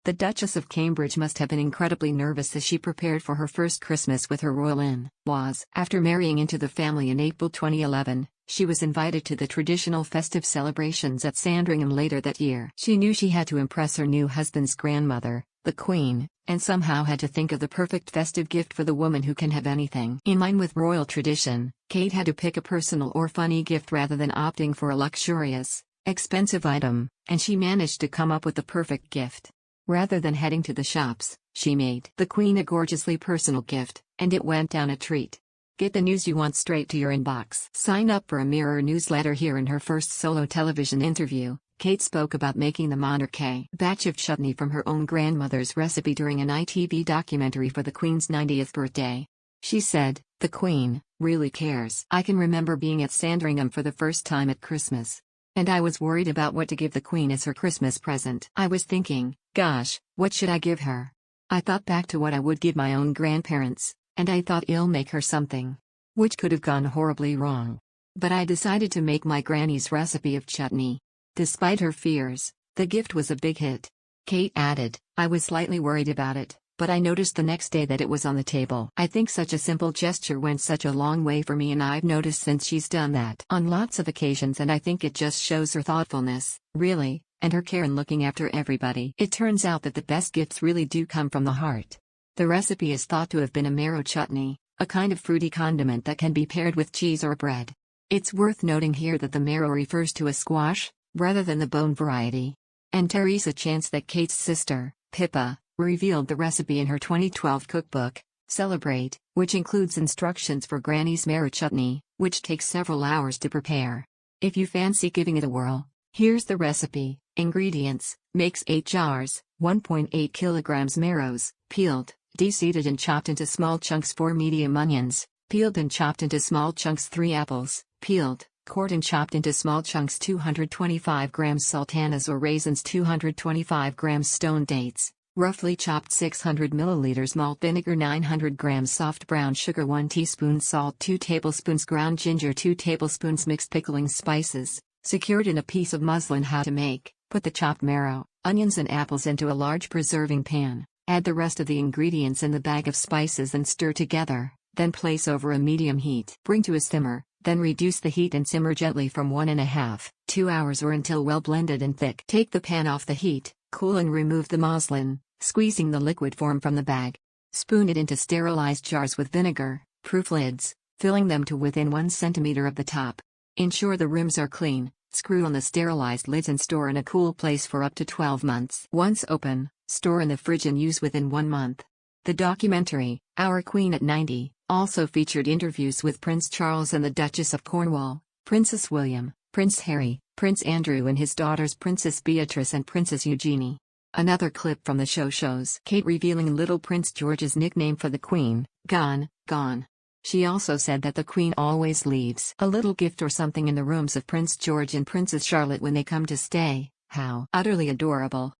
The Duchess of Cambridge must have been incredibly nervous as she prepared for her first Christmas with her royal in-laws. After marrying into the family in April 2011, she was invited to the traditional festive celebrations at Sandringham later that year. She knew she had to impress her new husband's grandmother, the Queen, and somehow had to think of the perfect festive gift for the woman who can have anything. In line with royal tradition, Kate had to pick a personal or funny gift rather than opting for a luxurious, expensive item, and she managed to come up with the perfect gift. Rather than heading to the shops, she made the Queen a gorgeously personal gift, and it went down a treat. Get the news you want straight to your inbox. Sign up for a Mirror newsletter. Here in her first solo television interview, Kate spoke about making the monarch batch of chutney from her own grandmother's recipe during an ITV documentary for the Queen's 90th birthday. She said, "The Queen really cares. I can remember being at Sandringham for the first time at Christmas. And I was worried about what to give the Queen as her Christmas present. I was thinking, gosh, what should I give her? I thought back to what I would give my own grandparents, and I thought I'll make her something. Which could have gone horribly wrong. But I decided to make my granny's recipe of chutney." Despite her fears, the gift was a big hit. Kate added, "I was slightly worried about it, but I noticed the next day that it was on the table. I think such a simple gesture went such a long way for me, and I've noticed since she's done that on lots of occasions, and I think it just shows her thoughtfulness, really, and her care in looking after everybody." It turns out that the best gifts really do come from the heart. The recipe is thought to have been a marrow chutney, a kind of fruity condiment that can be paired with cheese or bread. It's worth noting here that the marrow refers to a squash, rather than the bone variety. And Teresa chanced that Kate's sister, Pippa, revealed the recipe in her 2012 cookbook, Celebrate, which includes instructions for Granny's marrow chutney, which takes several hours to prepare. If you fancy giving it a whirl, here's the recipe. Ingredients: makes 8 jars, 1.8 kilograms marrows, peeled, de-seeded and chopped into small chunks 4 medium onions, peeled and chopped into small chunks 3 apples, peeled, cored and chopped into small chunks 225 grams sultanas or raisins, 225 grams stoned dates, roughly chopped 600 milliliters malt vinegar, 900 grams soft brown sugar, 1 teaspoon salt, 2 tablespoons ground ginger, 2 tablespoons mixed pickling spices, secured in a piece of muslin. How to make: put the chopped marrow, onions and apples into a large preserving pan, add the rest of the ingredients in the bag of spices and stir together, then place over a medium heat. Bring to a simmer, then reduce the heat and simmer gently from 1.5 to 2 hours or until well blended and thick. Take the pan off the heat, cool and remove the muslin, squeezing the liquid form from the bag. Spoon it into sterilized jars with vinegar, proof lids, filling them to within 1 centimeter of the top. Ensure the rims are clean, screw on the sterilized lids and store in a cool place for up to 12 months. Once open, store in the fridge and use within 1 month. The documentary, Our Queen at 90, also featured interviews with Prince Charles and the Duchess of Cornwall, Princess William, Prince Harry, Prince Andrew and his daughters Princess Beatrice and Princess Eugenie. Another clip from the show shows Kate revealing little Prince George's nickname for the Queen, Gone, Gone. She also said that the Queen always leaves a little gift or something in the rooms of Prince George and Princess Charlotte when they come to stay. How utterly adorable.